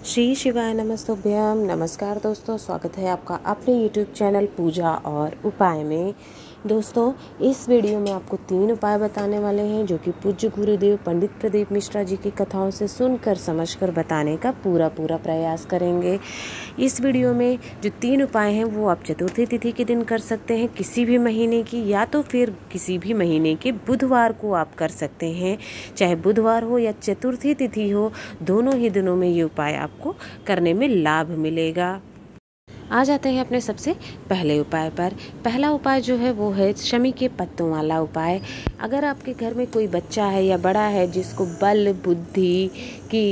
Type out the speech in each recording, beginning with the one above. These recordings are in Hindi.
श्री शिवाय नमस्तुभ्यम। नमस्कार दोस्तों, स्वागत है आपका अपने YouTube चैनल पूजा और उपाय में। दोस्तों, इस वीडियो में आपको 3 उपाय बताने वाले हैं जो कि पूज्य गुरुदेव पंडित प्रदीप मिश्रा जी की कथाओं से सुनकर समझकर बताने का पूरा प्रयास करेंगे। इस वीडियो में जो 3 उपाय हैं वो आप चतुर्थी तिथि के दिन कर सकते हैं, किसी भी महीने की, या तो फिर किसी भी महीने के बुधवार को आप कर सकते हैं। चाहे बुधवार हो या चतुर्थी तिथि हो, दोनों ही दिनों में ये उपाय आपको करने में लाभ मिलेगा। आ जाते हैं अपने सबसे पहले उपाय पर। पहला उपाय जो है वो है शमी के पत्तों वाला उपाय। अगर आपके घर में कोई बच्चा है या बड़ा है जिसको बल बुद्धि की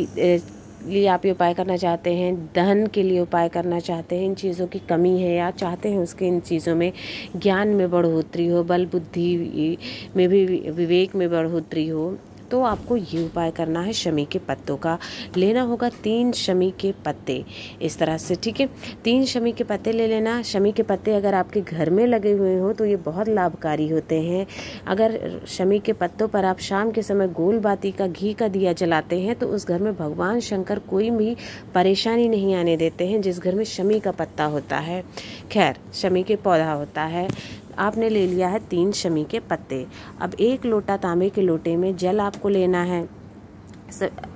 लिए आप ये उपाय करना चाहते हैं, धन के लिए उपाय करना चाहते हैं, इन चीज़ों की कमी है या चाहते हैं उसके इन चीज़ों में ज्ञान में बढ़ोतरी हो, बल बुद्धि में भी विवेक में बढ़ोतरी हो, तो आपको ये उपाय करना है। शमी के पत्तों का लेना होगा 3 शमी के पत्ते इस तरह से, ठीक है। 3 शमी के पत्ते ले लेना। शमी के पत्ते अगर आपके घर में लगे हुए हो तो ये बहुत लाभकारी होते हैं। अगर शमी के पत्तों पर आप शाम के समय गोल बाती का घी का दिया जलाते हैं तो उस घर में भगवान शंकर कोई भी परेशानी नहीं आने देते हैं। जिस घर में शमी का पत्ता होता है, खैर शमी के पौधा होता है, आपने ले लिया है 3 शमी के पत्ते। अब 1 लोटा तांबे के लोटे में जल आपको लेना है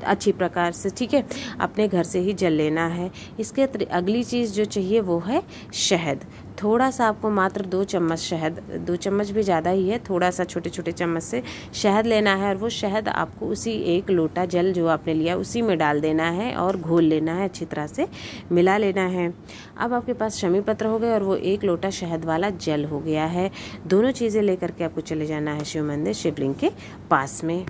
अच्छी प्रकार से, ठीक है। अपने घर से ही जल लेना है। इसके अगली चीज़ जो चाहिए वो है शहद। थोड़ा सा आपको मात्र 2 चम्मच शहद, 2 चम्मच भी ज़्यादा ही है, थोड़ा सा छोटे छोटे चम्मच से शहद लेना है और वो शहद आपको उसी 1 लोटा जल जो आपने लिया उसी में डाल देना है और घोल लेना है, अच्छी तरह से मिला लेना है। अब आपके पास शमी पत्र हो गए और वो 1 लोटा शहद वाला जल हो गया है। दोनों चीज़ें लेकर के आपको चले जाना है शिव मंदिर, शिवलिंग के पास में।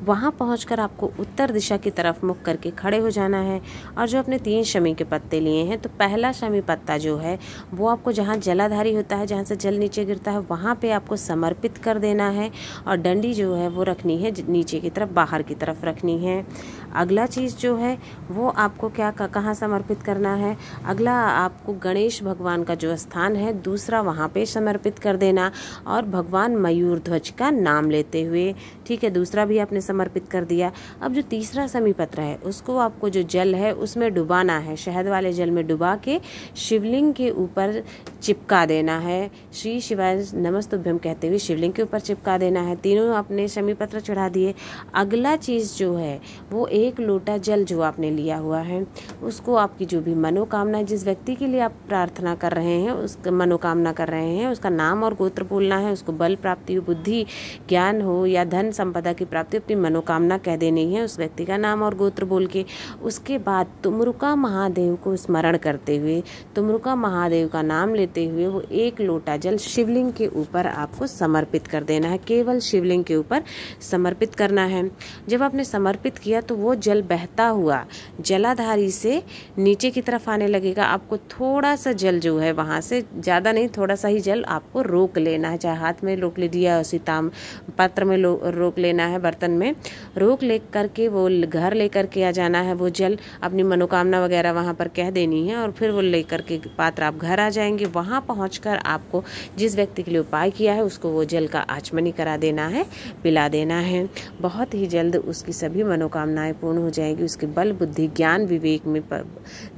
वहाँ पहुंचकर आपको उत्तर दिशा की तरफ मुख करके खड़े हो जाना है और जो अपने 3 शमी के पत्ते लिए हैं, तो पहला शमी पत्ता जो है वो आपको जहाँ जलाधारी होता है, जहाँ से जल नीचे गिरता है, वहाँ पे आपको समर्पित कर देना है और डंडी जो है वो रखनी है नीचे की तरफ, बाहर की तरफ रखनी है। अगला चीज़ जो है वो आपको कहाँ समर्पित करना है, अगला आपको गणेश भगवान का जो स्थान है दूसरा वहाँ पे समर्पित कर देना और भगवान मयूर ध्वज का नाम लेते हुए, ठीक है, दूसरा भी आपने समर्पित कर दिया। अब जो तीसरा शमी पत्र है उसको आपको जो जल है उसमें डुबाना है, शहद वाले जल में डुबा के शिवलिंग के ऊपर चिपका देना है। श्री शिवाय नमस्तुभ्यम कहते हुए शिवलिंग के ऊपर चिपका देना है। तीनों आपने शमी पत्र चढ़ा दिए। अगला चीज़ जो है वो 1 लोटा जल जो आपने लिया हुआ है उसको आपकी जो भी मनोकामना, जिस व्यक्ति के लिए आप प्रार्थना कर रहे हैं, उस मनोकामना कर रहे हैं, उसका नाम और गोत्र बोलना है। उसको बल प्राप्ति हो, बुद्धि ज्ञान हो या धन संपदा की प्राप्ति, अपनी मनोकामना कह देनी है उस व्यक्ति का नाम और गोत्र बोल के। उसके बाद तुमरुका महादेव को स्मरण करते हुए, तुमरुका महादेव का नाम लेते हुए वो 1 लोटा जल शिवलिंग के ऊपर आपको समर्पित कर देना है। केवल शिवलिंग के ऊपर समर्पित करना है। जब आपने समर्पित किया तो वो जल बहता हुआ जलाधारी से नीचे की तरफ आने लगेगा। आपको थोड़ा सा जल जो है वहाँ से, ज़्यादा नहीं, थोड़ा सा ही जल आपको रोक लेना है, चाहे हाथ में रोक लीजिए, उसी ताम पात्र में रोक लेना है, बर्तन में रोक ले करके वो घर लेकर के आ जाना है। वो जल अपनी मनोकामना वगैरह वहाँ पर कह देनी है और फिर वो लेकर के पात्र आप घर आ जाएंगे। वहाँ पहुँचकर आपको जिस व्यक्ति के लिए उपाय किया है उसको वो जल का आचमनी करा देना है, पिला देना है। बहुत ही जल्द उसकी सभी मनोकामनाएं पूर्ण हो जाएगी। उसके बल बुद्धि ज्ञान विवेक में,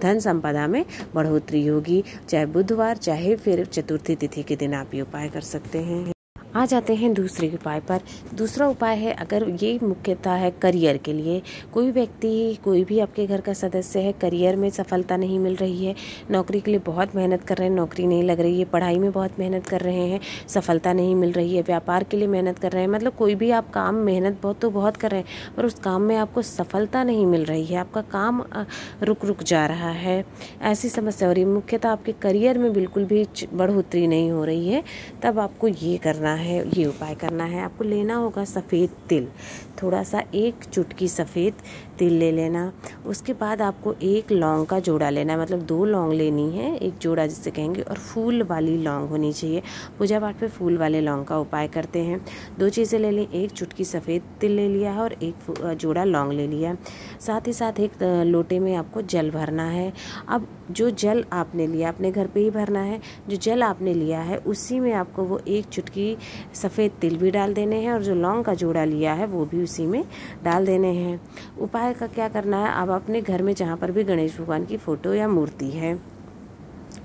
धन संपदा में बढ़ोतरी होगी। चाहे बुधवार चाहे फिर चतुर्थी तिथि के दिन आप ये उपाय कर सकते हैं। आ जाते हैं दूसरे उपाय पर। दूसरा उपाय है, अगर ये मुख्यतः है करियर के लिए, कोई व्यक्ति, कोई भी आपके घर का सदस्य है, करियर में सफलता नहीं मिल रही है, नौकरी के लिए बहुत मेहनत कर रहे हैं, नौकरी नहीं लग रही है, पढ़ाई में बहुत मेहनत कर रहे हैं, सफलता नहीं मिल रही है, व्यापार के लिए मेहनत कर रहे हैं, मतलब कोई भी आप काम मेहनत बहुत कर रहे हैं पर उस काम में आपको सफलता नहीं मिल रही है, आपका काम रुक जा रहा है, ऐसी समस्या हो रही है। मुख्यतः आपके करियर में बिल्कुल भी बढ़ोतरी नहीं हो रही है, तब आपको ये करना है, ये उपाय करना है। आपको लेना होगा सफ़ेद तिल, थोड़ा सा 1 चुटकी सफ़ेद तिल ले लेना। उसके बाद आपको 1 लौंग का जोड़ा लेना है, मतलब 2 लौंग लेनी है, एक जोड़ा जिससे कहेंगे, और फूल वाली लौंग होनी चाहिए। पूजा पाठ पे फूल वाले लौंग का उपाय करते हैं। 2 चीज़ें ले लें, 1 चुटकी सफ़ेद तिल ले लिया है और 1 जोड़ा लौंग ले लिया। साथ ही साथ 1 लोटे में आपको जल भरना है। अब जो जल आपने लिया, अपने घर पे ही भरना है, जो जल आपने लिया है उसी में आपको वो 1 चुटकी सफ़ेद तिल भी डाल देने हैं और जो लौंग का जोड़ा लिया है वो भी उसी में डाल देने हैं। उपाय उपाय का क्या करना है, आप अपने घर में जहाँ पर भी गणेश भगवान की फ़ोटो या मूर्ति है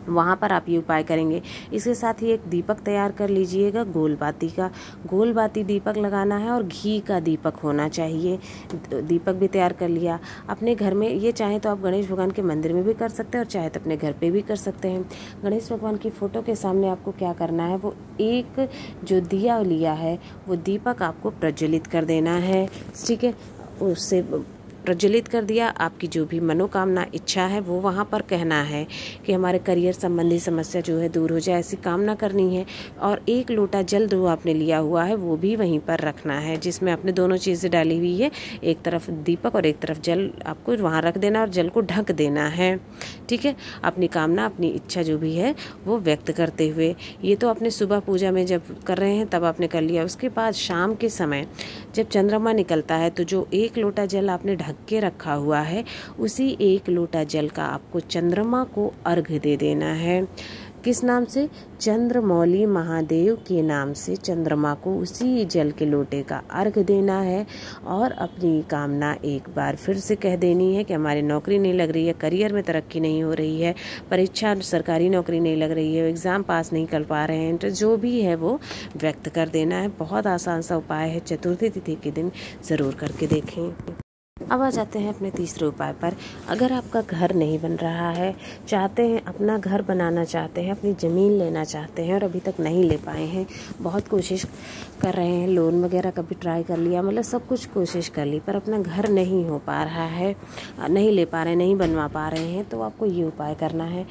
वहाँ पर आप ये उपाय करेंगे। इसके साथ ही एक दीपक तैयार कर लीजिएगा गोल बाती का। गोल बाती दीपक लगाना है और घी का दीपक होना चाहिए। दीपक भी तैयार कर लिया। अपने घर में ये चाहे तो आप गणेश भगवान के मंदिर में भी कर सकते हैं और चाहे तो अपने घर पे भी कर सकते हैं। गणेश भगवान की फ़ोटो के सामने आपको क्या करना है, वो एक जो दिया लिया है वो दीपक आपको प्रज्वलित कर देना है। ठीक है, उससे प्रज्वलित कर दिया। आपकी जो भी मनोकामना इच्छा है वो वहाँ पर कहना है कि हमारे करियर संबंधी समस्या जो है दूर हो जाए, ऐसी कामना करनी है। और एक लोटा जल जो आपने लिया हुआ है वो भी वहीं पर रखना है, जिसमें आपने दोनों चीज़ें डाली हुई है, एक तरफ दीपक और एक तरफ जल आपको वहाँ रख देना और जल को ढक देना है। ठीक है, अपनी कामना अपनी इच्छा जो भी है वो व्यक्त करते हुए। ये तो आपने सुबह पूजा में जब कर रहे हैं तब आपने कर लिया। उसके बाद शाम के समय जब चंद्रमा निकलता है तो जो एक लोटा जल आपने ढक के रखा हुआ है उसी एक लोटा जल का आपको चंद्रमा को अर्घ्य दे देना है। किस नाम से? चंद्रमौली महादेव के नाम से चंद्रमा को उसी जल के लोटे का अर्घ्य देना है। और अपनी कामना एक बार फिर से कह देनी है कि हमारी नौकरी नहीं लग रही है, करियर में तरक्की नहीं हो रही है, परीक्षा सरकारी नौकरी नहीं लग रही है, एग्ज़ाम पास नहीं कर पा रहे हैं, तो जो भी है वो व्यक्त कर देना है। बहुत आसान सा उपाय है, चतुर्थी तिथि के दिन ज़रूर करके देखें। अब आ जाते हैं अपने तीसरे उपाय पर। अगर आपका घर नहीं बन रहा है, चाहते हैं अपना घर बनाना चाहते हैं, अपनी ज़मीन लेना चाहते हैं और अभी तक नहीं ले पाए हैं, बहुत कोशिश कर रहे हैं, लोन वगैरह का भी ट्राई कर लिया, मतलब सब कुछ कोशिश कर ली, पर अपना घर नहीं हो पा रहा है, नहीं ले पा रहे हैं, नहीं बनवा पा रहे हैं, तो आपको ये उपाय करना है।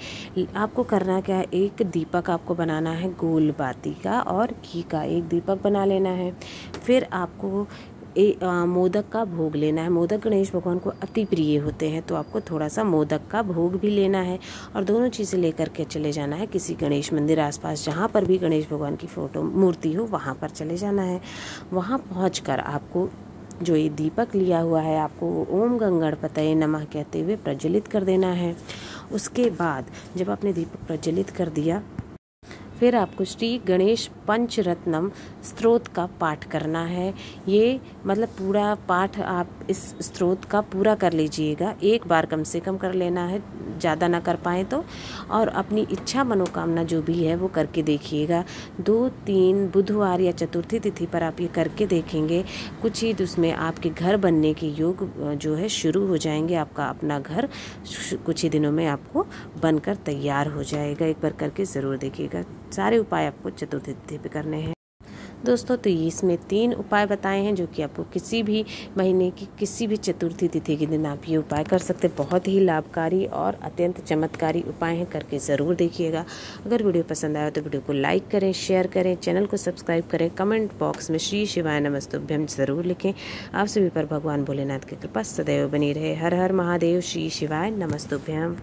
आपको करना क्या है, एक दीपक आपको बनाना है गोल बाती का और घी का एक दीपक बना लेना है। फिर आपको मोदक का भोग लेना है। मोदक गणेश भगवान को अति प्रिय होते हैं, तो आपको थोड़ा सा मोदक का भोग भी लेना है और दोनों चीज़ें लेकर के चले जाना है किसी गणेश मंदिर आसपास, जहाँ पर भी गणेश भगवान की फ़ोटो मूर्ति हो वहाँ पर चले जाना है। वहाँ पहुँचकर आपको जो ये दीपक लिया हुआ है आपको ओम गंगणपतये नमः कहते हुए प्रज्वलित कर देना है। उसके बाद जब आपने दीपक प्रज्वलित कर दिया, फिर आपको श्री गणेश पंचरत्नम स्तोत्र का पाठ करना है। ये मतलब पूरा पाठ आप इस स्तोत्र का पूरा कर लीजिएगा, एक बार कम से कम कर लेना है, ज़्यादा ना कर पाए तो। और अपनी इच्छा मनोकामना जो भी है वो करके देखिएगा। 2-3 बुधवार या चतुर्थी तिथि पर आप ये करके देखेंगे, कुछ ही उसमें आपके घर बनने के योग जो है शुरू हो जाएंगे। आपका अपना घर कुछ ही दिनों में आपको बनकर तैयार हो जाएगा। एक बार करके ज़रूर देखिएगा। सारे उपाय आपको चतुर्थी तिथि पे करने हैं दोस्तों। तो इसमें 3 उपाय बताए हैं जो कि आपको किसी भी महीने की किसी भी चतुर्थी तिथि के दिन आप ये उपाय कर सकते हैं। बहुत ही लाभकारी और अत्यंत चमत्कारी उपाय हैं, करके ज़रूर देखिएगा। अगर वीडियो पसंद आया तो वीडियो को लाइक करें, शेयर करें, चैनल को सब्सक्राइब करें, कमेंट बॉक्स में श्री शिवाय नमस्तुभ्यम ज़रूर लिखें। आप सभी पर भगवान भोलेनाथ की कृपा सदैव बनी रहे। हर हर महादेव, श्री शिवाय नमस्तुभ्यम।